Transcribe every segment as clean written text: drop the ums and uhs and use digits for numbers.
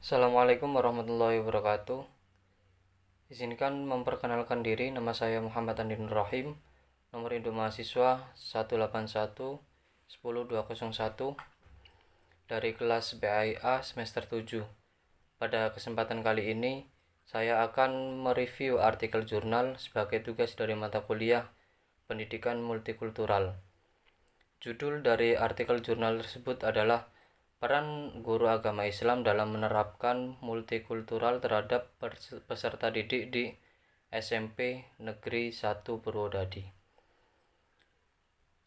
Assalamualaikum warahmatullahi wabarakatuh. Izinkan memperkenalkan diri, nama saya Muhammad Andi Nur Rahim, nomor induk mahasiswa 181 10201 dari kelas BAIA semester 7. Pada kesempatan kali ini, saya akan mereview artikel jurnal sebagai tugas dari mata kuliah Pendidikan Multikultural. Judul dari artikel jurnal tersebut adalah Peran Guru Agama Islam dalam menerapkan multikultural terhadap peserta didik di SMP Negeri 1 Purwodadi.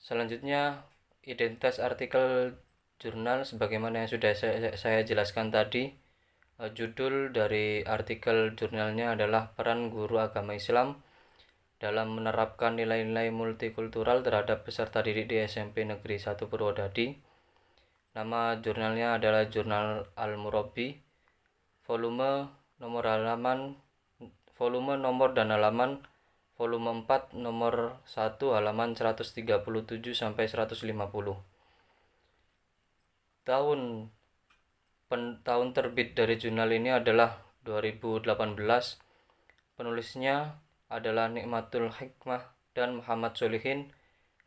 Selanjutnya, identitas artikel jurnal sebagaimana yang sudah saya jelaskan tadi. Judul dari artikel jurnalnya adalah Peran Guru Agama Islam dalam menerapkan nilai-nilai multikultural terhadap peserta didik di SMP Negeri 1 Purwodadi. Nama jurnalnya adalah Jurnal Al-Murabbi, volume nomor dan halaman volume 4 nomor 1 halaman 137 sampai 150. Tahun terbit dari jurnal ini adalah 2018. Penulisnya adalah Nikmatul Hikmah dan Muhammad Solihin.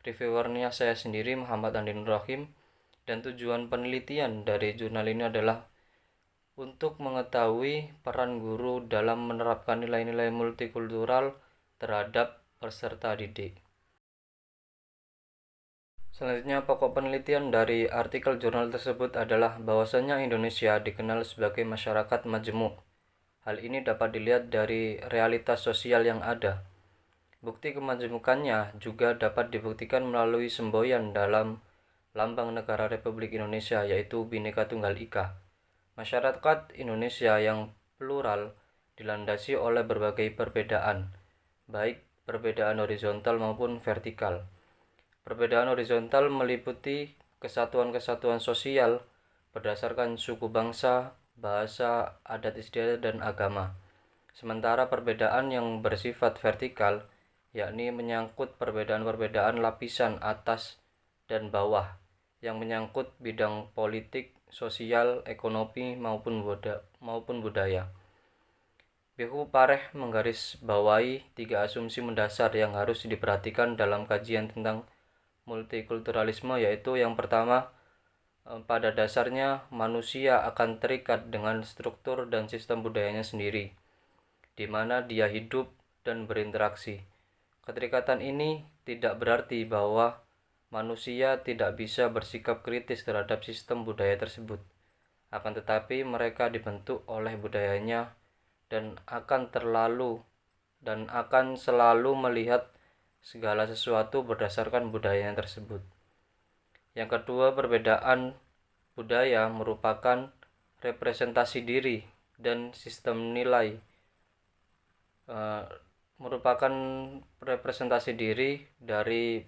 Reviewernya saya sendiri, Muhammad Andi Nur Rahim. Dan tujuan penelitian dari jurnal ini adalah untuk mengetahui peran guru dalam menerapkan nilai-nilai multikultural terhadap peserta didik. Selanjutnya, pokok penelitian dari artikel jurnal tersebut adalah bahwasanya Indonesia dikenal sebagai masyarakat majemuk. Hal ini dapat dilihat dari realitas sosial yang ada. Bukti kemajemukannya juga dapat dibuktikan melalui semboyan dalam Lambang Negara Republik Indonesia, yaitu Bhinneka Tunggal Ika. Masyarakat Indonesia yang plural dilandasi oleh berbagai perbedaan, baik perbedaan horizontal maupun vertikal. Perbedaan horizontal meliputi kesatuan-kesatuan sosial berdasarkan suku bangsa, bahasa, adat istiadat, dan agama. Sementara perbedaan yang bersifat vertikal, yakni menyangkut perbedaan-perbedaan lapisan atas dan bawah, yang menyangkut bidang politik, sosial, ekonomi, maupun budaya. Biku Pareh menggarisbawahi 3 asumsi mendasar yang harus diperhatikan dalam kajian tentang multikulturalisme, yaitu yang pertama, pada dasarnya manusia akan terikat dengan struktur dan sistem budayanya sendiri, di mana dia hidup dan berinteraksi. Keterikatan ini tidak berarti bahwa manusia tidak bisa bersikap kritis terhadap sistem budaya tersebut. Akan tetapi mereka dibentuk oleh budayanya dan akan selalu melihat segala sesuatu berdasarkan budayanya tersebut. Yang kedua, perbedaan budaya merupakan representasi diri dan sistem nilai dari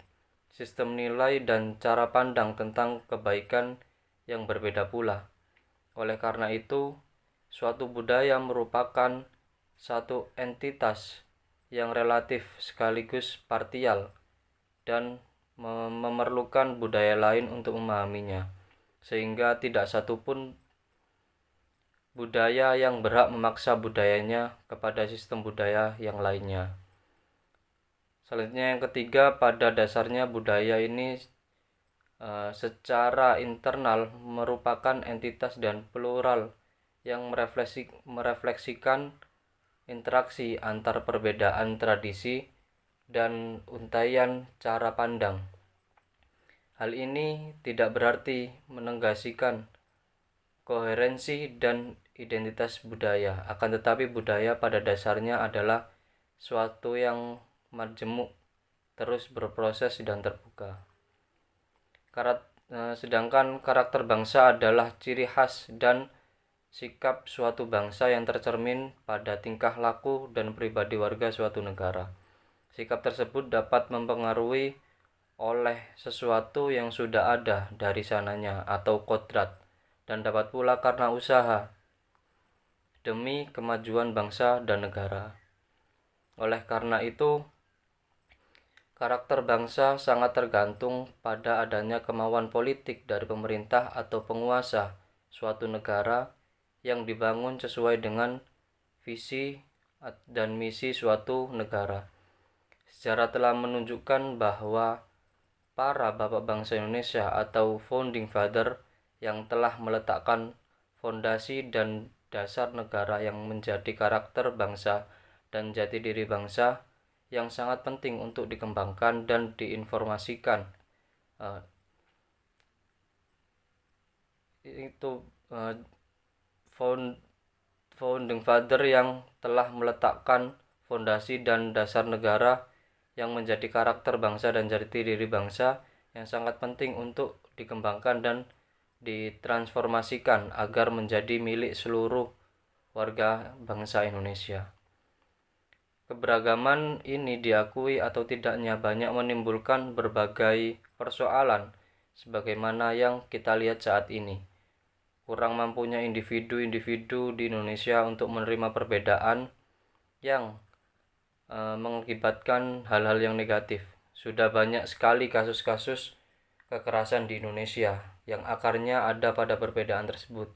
sistem nilai dan cara pandang tentang kebaikan yang berbeda pula. Oleh karena itu, suatu budaya merupakan satu entitas yang relatif sekaligus partial dan memerlukan budaya lain untuk memahaminya, sehingga tidak satupun budaya yang berhak memaksa budayanya kepada sistem budaya yang lainnya. Selanjutnya, yang ketiga, pada dasarnya budaya ini secara internal merupakan entitas dan plural yang merefleksikan interaksi antar perbedaan tradisi dan untaian cara pandang. Hal ini tidak berarti menegaskan koherensi dan identitas budaya, akan tetapi budaya pada dasarnya adalah suatu yang majemuk, terus berproses dan terbuka. Sedangkan karakter bangsa adalah ciri khas dan sikap suatu bangsa yang tercermin pada tingkah laku dan pribadi warga suatu negara. Sikap tersebut dapat mempengaruhi oleh sesuatu yang sudah ada dari sananya atau kodrat, dan dapat pula karena usaha demi kemajuan bangsa dan negara. Oleh karena itu, karakter bangsa sangat tergantung pada adanya kemauan politik dari pemerintah atau penguasa suatu negara yang dibangun sesuai dengan visi dan misi suatu negara. Sejarah telah menunjukkan bahwa para bapak bangsa Indonesia atau founding father yang telah meletakkan fondasi dan dasar negara yang menjadi karakter bangsa dan jati diri bangsa yang sangat penting untuk dikembangkan dan diinformasikan. Founding father yang telah meletakkan fondasi dan dasar negara yang menjadi karakter bangsa dan jati diri bangsa yang sangat penting untuk dikembangkan dan ditransformasikan agar menjadi milik seluruh warga bangsa Indonesia. Keberagaman ini diakui atau tidaknya banyak menimbulkan berbagai persoalan sebagaimana yang kita lihat saat ini. Kurang mampunya individu-individu di Indonesia untuk menerima perbedaan yang mengakibatkan hal-hal yang negatif. Sudah banyak sekali kasus-kasus kekerasan di Indonesia yang akarnya ada pada perbedaan tersebut.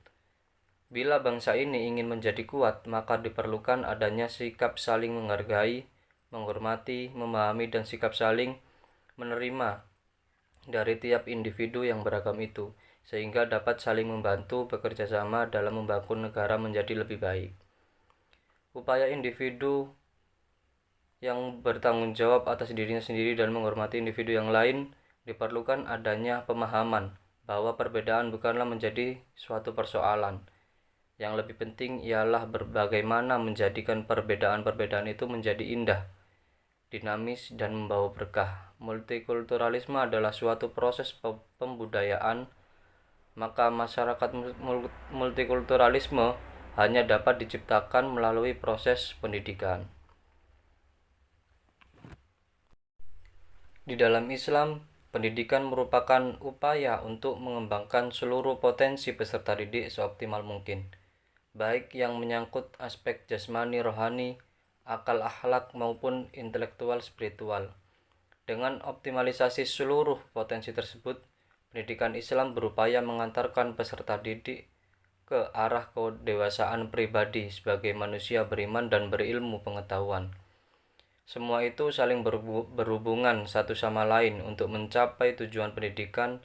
Bila bangsa ini ingin menjadi kuat, maka diperlukan adanya sikap saling menghargai, menghormati, memahami, dan sikap saling menerima dari tiap individu yang beragam itu, sehingga dapat saling membantu bekerja sama dalam membangun negara menjadi lebih baik. Upaya individu yang bertanggung jawab atas dirinya sendiri dan menghormati individu yang lain diperlukan adanya pemahaman bahwa perbedaan bukanlah menjadi suatu persoalan. Yang lebih penting ialah bagaimana menjadikan perbedaan-perbedaan itu menjadi indah, dinamis, dan membawa berkah. Multikulturalisme adalah suatu proses pembudayaan, maka masyarakat multikulturalisme hanya dapat diciptakan melalui proses pendidikan. Di dalam Islam, pendidikan merupakan upaya untuk mengembangkan seluruh potensi peserta didik seoptimal mungkin, baik yang menyangkut aspek jasmani, rohani, akal akhlak maupun intelektual spiritual. Dengan optimalisasi seluruh potensi tersebut, pendidikan Islam berupaya mengantarkan peserta didik ke arah kedewasaan pribadi sebagai manusia beriman dan berilmu pengetahuan. Semua itu saling berhubungan satu sama lain untuk mencapai tujuan pendidikan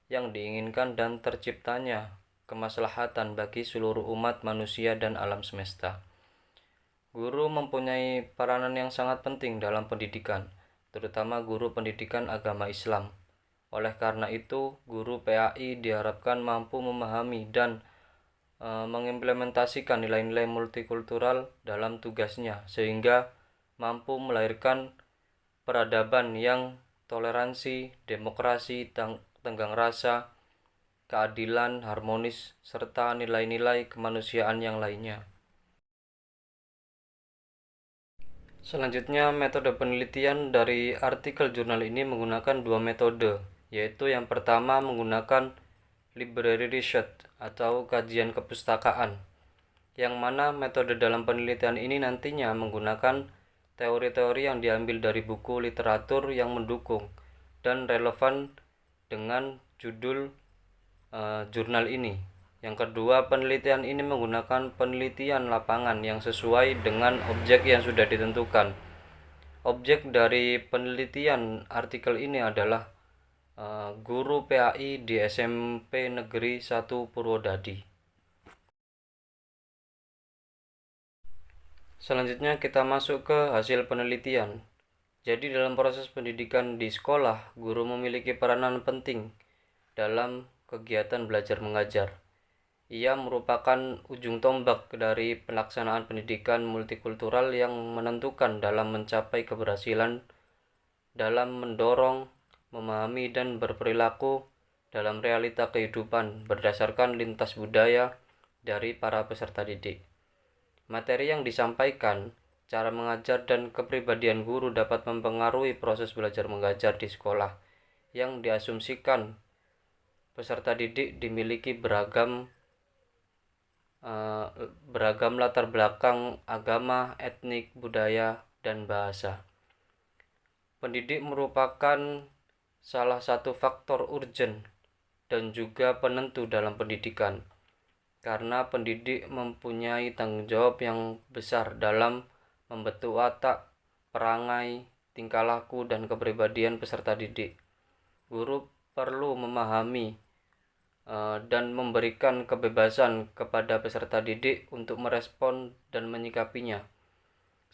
yang diinginkan dan terciptanya kemaslahatan bagi seluruh umat manusia dan alam semesta. Guru mempunyai peranan yang sangat penting dalam pendidikan, terutama guru pendidikan agama Islam. Oleh karena itu, guru PAI diharapkan mampu memahami dan mengimplementasikan nilai-nilai multikultural dalam tugasnya, sehingga mampu melahirkan peradaban yang toleransi, demokrasi, tenggang rasa, keadilan, harmonis, serta nilai-nilai kemanusiaan yang lainnya. Selanjutnya, metode penelitian dari artikel jurnal ini menggunakan dua metode, yaitu yang pertama menggunakan library research atau kajian kepustakaan, yang mana metode dalam penelitian ini nantinya menggunakan teori-teori yang diambil dari buku literatur yang mendukung dan relevan dengan judul jurnal ini. Yang kedua, penelitian ini menggunakan penelitian lapangan yang sesuai dengan objek yang sudah ditentukan. Objek dari penelitian artikel ini adalah guru PAI di SMP Negeri 1 Purwodadi. Selanjutnya kita masuk ke hasil penelitian. Jadi dalam proses pendidikan di sekolah, guru memiliki peranan penting dalam kegiatan belajar mengajar. Ia merupakan ujung tombak dari pelaksanaan pendidikan multikultural yang menentukan dalam mencapai keberhasilan dalam mendorong, memahami, dan berperilaku dalam realita kehidupan berdasarkan lintas budaya dari para peserta didik. Materi yang disampaikan, cara mengajar, dan kepribadian guru dapat mempengaruhi proses belajar mengajar di sekolah yang diasumsikan peserta didik dimiliki beragam latar belakang agama, etnik, budaya, dan bahasa. Pendidik merupakan salah satu faktor urgen dan juga penentu dalam pendidikan. karena pendidik mempunyai tanggung jawab yang besar dalam membentuk watak, perangai, tingkah laku, dan kepribadian peserta didik. Guru perlu memahami dan memberikan kebebasan kepada peserta didik untuk merespon dan menyikapinya,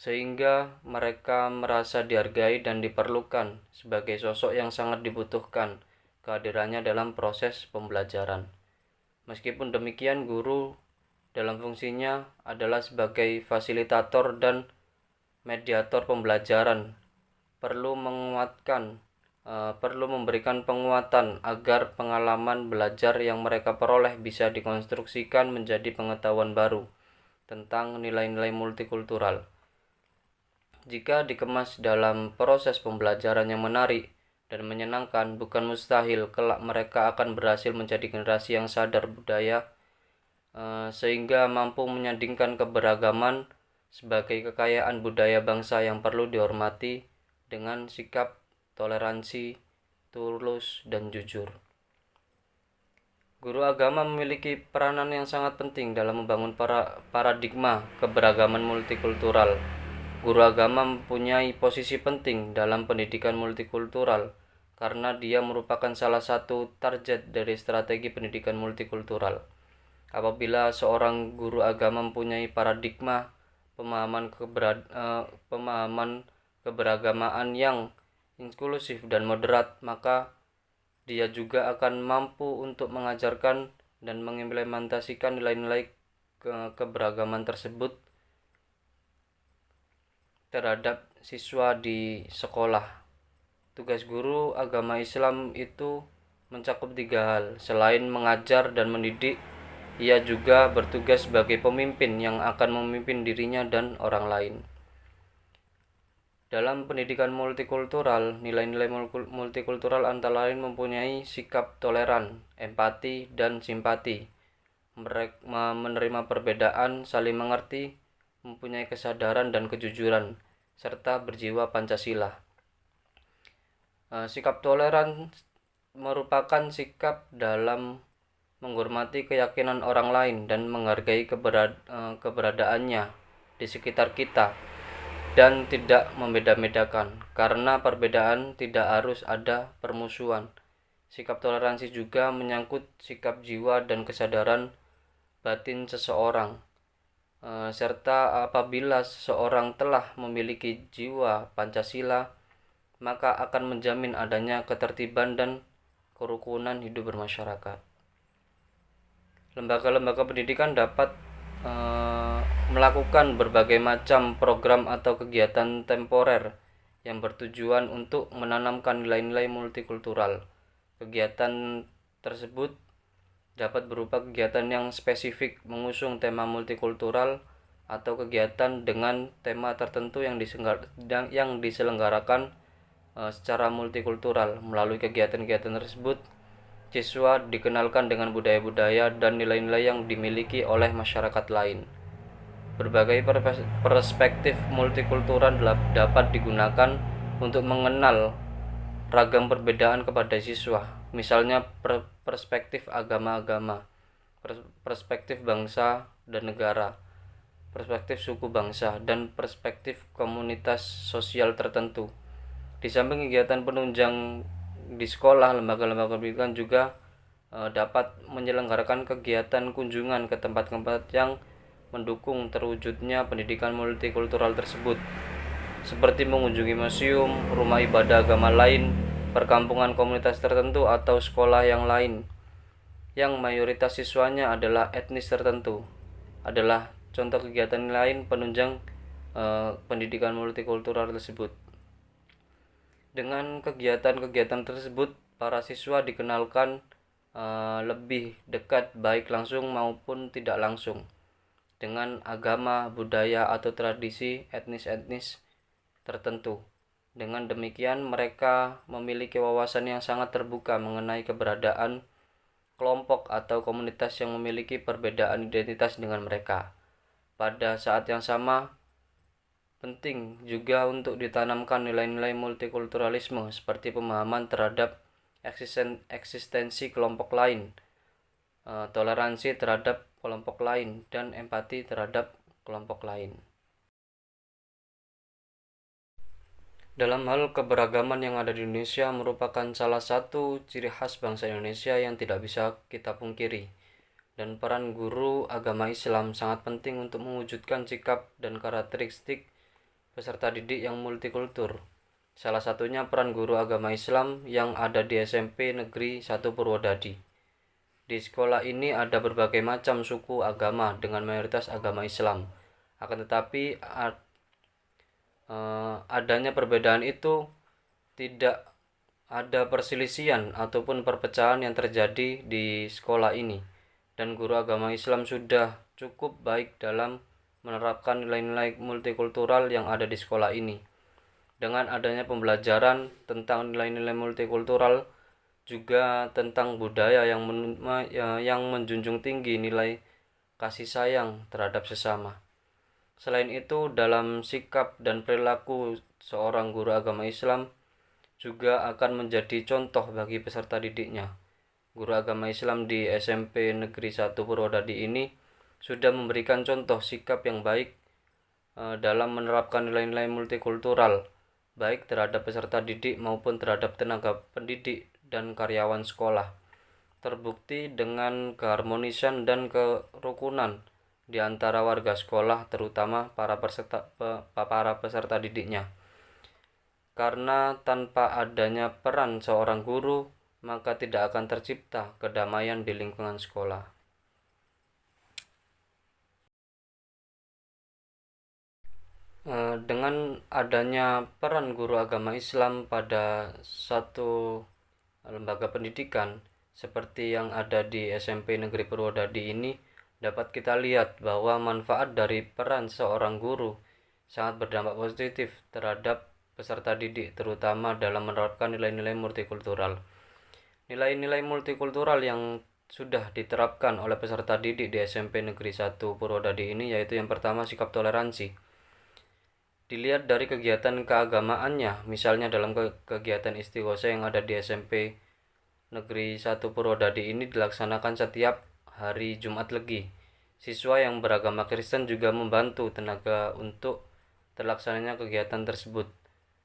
sehingga mereka merasa dihargai dan diperlukan sebagai sosok yang sangat dibutuhkan kehadirannya dalam proses pembelajaran. Meskipun demikian, guru dalam fungsinya adalah sebagai fasilitator dan mediator pembelajaran, perlu memberikan penguatan agar pengalaman belajar yang mereka peroleh bisa dikonstruksikan menjadi pengetahuan baru tentang nilai-nilai multikultural. Jika dikemas dalam proses pembelajaran yang menarik dan menyenangkan, bukan mustahil kelak mereka akan berhasil menjadi generasi yang sadar budaya, sehingga mampu menyandingkan keberagaman sebagai kekayaan budaya bangsa yang perlu dihormati dengan sikap toleransi, tulus, dan jujur. Guru agama memiliki peranan yang sangat penting dalam membangun paradigma keberagaman multikultural. Guru agama mempunyai posisi penting dalam pendidikan multikultural karena dia merupakan salah satu target dari strategi pendidikan multikultural. Apabila seorang guru agama mempunyai paradigma pemahaman keberagamaan yang inklusif dan moderat, maka dia juga akan mampu untuk mengajarkan dan mengimplementasikan nilai-nilai keberagaman tersebut terhadap siswa di sekolah. Tugas guru agama Islam itu mencakup 3 hal. Selain mengajar dan mendidik, ia juga bertugas sebagai pemimpin yang akan memimpin dirinya dan orang lain. Dalam pendidikan multikultural, nilai-nilai multikultural antara lain mempunyai sikap toleran, empati, dan simpati. Mereka menerima perbedaan, saling mengerti, mempunyai kesadaran dan kejujuran, serta berjiwa Pancasila. Sikap toleran merupakan sikap dalam menghormati keyakinan orang lain dan menghargai keberadaannya di sekitar kita, dan tidak membeda-bedakan, karena perbedaan tidak harus ada permusuhan. Sikap toleransi juga menyangkut sikap jiwa dan kesadaran batin seseorang, serta apabila seseorang telah memiliki jiwa Pancasila, maka akan menjamin adanya ketertiban dan kerukunan hidup bermasyarakat. Lembaga-lembaga pendidikan dapat melakukan berbagai macam program atau kegiatan temporer yang bertujuan untuk menanamkan nilai-nilai multikultural. Kegiatan tersebut dapat berupa kegiatan yang spesifik mengusung tema multikultural atau kegiatan dengan tema tertentu yang diselenggarakan secara multikultural. Melalui kegiatan-kegiatan tersebut, siswa dikenalkan dengan budaya-budaya dan nilai-nilai yang dimiliki oleh masyarakat lain. Berbagai perspektif multikultural dapat digunakan untuk mengenal ragam perbedaan kepada siswa. Misalnya perspektif agama-agama, perspektif bangsa dan negara, perspektif suku bangsa, dan perspektif komunitas sosial tertentu. Di samping kegiatan penunjang di sekolah, lembaga-lembaga pendidikan juga dapat menyelenggarakan kegiatan kunjungan ke tempat-tempat yang mendukung terwujudnya pendidikan multikultural tersebut, seperti mengunjungi museum, rumah ibadah agama lain, perkampungan komunitas tertentu, atau sekolah yang lain yang mayoritas siswanya adalah etnis tertentu. Adalah contoh kegiatan lain penunjang pendidikan multikultural tersebut. Dengan kegiatan-kegiatan tersebut, para siswa dikenalkan lebih dekat, baik langsung maupun tidak langsung, dengan agama, budaya, atau tradisi etnis-etnis tertentu. Dengan demikian, mereka memiliki wawasan yang sangat terbuka mengenai keberadaan kelompok atau komunitas yang memiliki perbedaan identitas dengan mereka. Pada saat yang sama, penting juga untuk ditanamkan nilai-nilai multikulturalisme seperti pemahaman terhadap eksistensi kelompok lain, toleransi terhadap kelompok lain dan empati terhadap kelompok lain. Dalam hal keberagaman yang ada di Indonesia merupakan salah satu ciri khas bangsa Indonesia yang tidak bisa kita pungkiri. Dan peran guru agama Islam sangat penting untuk mewujudkan sikap dan karakteristik peserta didik yang multikultur. Salah satunya peran guru agama Islam yang ada di SMP Negeri 1 Purwodadi. Di sekolah ini ada berbagai macam suku agama dengan mayoritas agama Islam. Akan tetapi adanya perbedaan itu tidak ada perselisihan ataupun perpecahan yang terjadi di sekolah ini. Dan guru agama Islam sudah cukup baik dalam menerapkan nilai-nilai multikultural yang ada di sekolah ini. Dengan adanya pembelajaran tentang nilai-nilai multikultural, juga tentang budaya yang menjunjung tinggi nilai kasih sayang terhadap sesama. Selain itu, dalam sikap dan perilaku seorang guru agama Islam juga akan menjadi contoh bagi peserta didiknya. Guru agama Islam di SMP Negeri 1 Purwodadi ini sudah memberikan contoh sikap yang baik dalam menerapkan nilai-nilai multikultural, baik terhadap peserta didik maupun terhadap tenaga pendidik dan karyawan sekolah. Terbukti dengan keharmonisan dan kerukunan di antara warga sekolah, terutama para peserta didiknya. Karena tanpa adanya peran seorang guru, maka tidak akan tercipta kedamaian di lingkungan sekolah. Dengan adanya peran guru agama Islam pada satu lembaga pendidikan seperti yang ada di SMP Negeri Purwodadi ini, dapat kita lihat bahwa manfaat dari peran seorang guru sangat berdampak positif terhadap peserta didik, terutama dalam menerapkan nilai-nilai multikultural. Nilai-nilai multikultural yang sudah diterapkan oleh peserta didik di SMP Negeri 1 Purwodadi ini yaitu yang pertama, sikap toleransi. Dilihat dari kegiatan keagamaannya, misalnya dalam kegiatan istighosa yang ada di SMP Negeri 1 Purwodadi ini dilaksanakan setiap hari Jumat Legi. Siswa yang beragama Kristen juga membantu tenaga untuk terlaksananya kegiatan tersebut.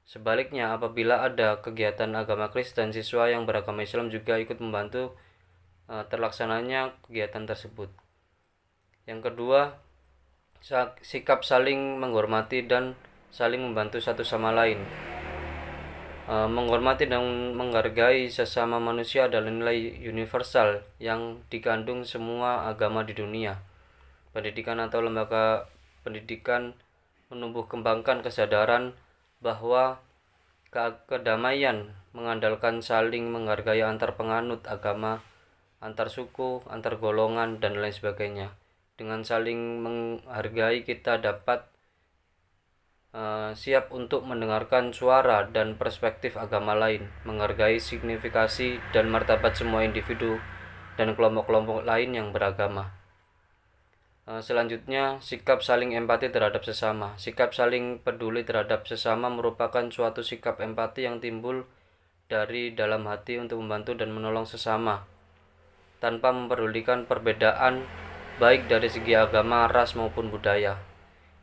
Sebaliknya, apabila ada kegiatan agama Kristen, siswa yang beragama Islam juga ikut membantu terlaksananya kegiatan tersebut. Yang kedua, sikap saling menghormati dan saling membantu satu sama lain. Menghormati dan menghargai sesama manusia adalah nilai universal yang dikandung semua agama di dunia. Pendidikan atau lembaga pendidikan menumbuh kembangkan kesadaran bahwa kedamaian mengandalkan saling menghargai antar penganut agama, antar suku, antar golongan, dan lain sebagainya. Dengan saling menghargai kita dapat siap untuk mendengarkan suara dan perspektif agama lain, menghargai signifikasi dan martabat semua individu dan kelompok-kelompok lain yang beragama. Selanjutnya, sikap saling empati terhadap sesama. Sikap saling peduli terhadap sesama merupakan suatu sikap empati yang timbul dari dalam hati untuk membantu dan menolong sesama, tanpa memperdulikan perbedaan baik dari segi agama, ras maupun budaya.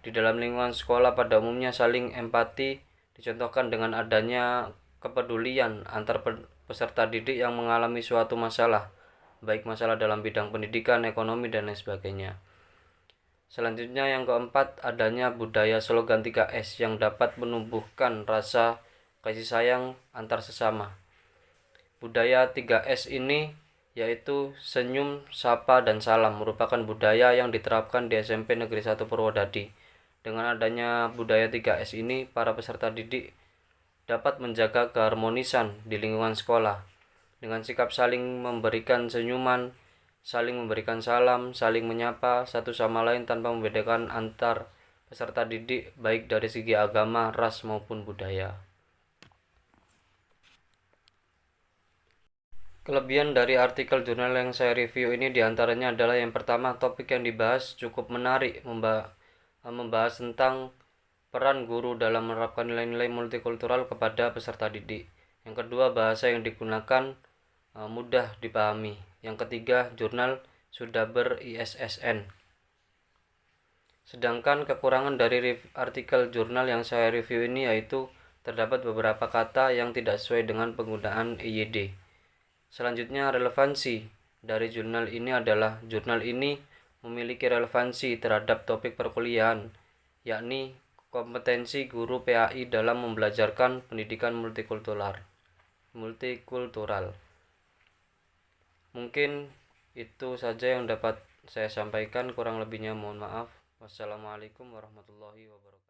Di dalam lingkungan sekolah pada umumnya saling empati dicontohkan dengan adanya kepedulian antar peserta didik yang mengalami suatu masalah, baik masalah dalam bidang pendidikan, ekonomi, dan lain sebagainya. Selanjutnya yang keempat, adanya budaya slogan 3S yang dapat menumbuhkan rasa kasih sayang antar sesama. Budaya 3S ini yaitu senyum, sapa, dan salam merupakan budaya yang diterapkan di SMP Negeri 1 Purwodadi. Dengan adanya budaya 3S ini, para peserta didik dapat menjaga keharmonisan di lingkungan sekolah dengan sikap saling memberikan senyuman, saling memberikan salam, saling menyapa satu sama lain tanpa membedakan antar peserta didik baik dari segi agama, ras maupun budaya. Kelebihan dari artikel jurnal yang saya review ini diantaranya adalah yang pertama, topik yang dibahas cukup menarik, membahas tentang peran guru dalam menerapkan nilai-nilai multikultural kepada peserta didik. Yang kedua, bahasa yang digunakan mudah dipahami. Yang ketiga, jurnal sudah ber-ISSN. Sedangkan kekurangan dari artikel jurnal yang saya review ini yaitu terdapat beberapa kata yang tidak sesuai dengan penggunaan EYD. Selanjutnya, relevansi dari jurnal ini adalah jurnal ini memiliki relevansi terhadap topik perkuliahan, yakni kompetensi guru PAI dalam membelajarkan pendidikan multikultural. Mungkin itu saja yang dapat saya sampaikan, kurang lebihnya mohon maaf. Wassalamualaikum warahmatullahi wabarakatuh.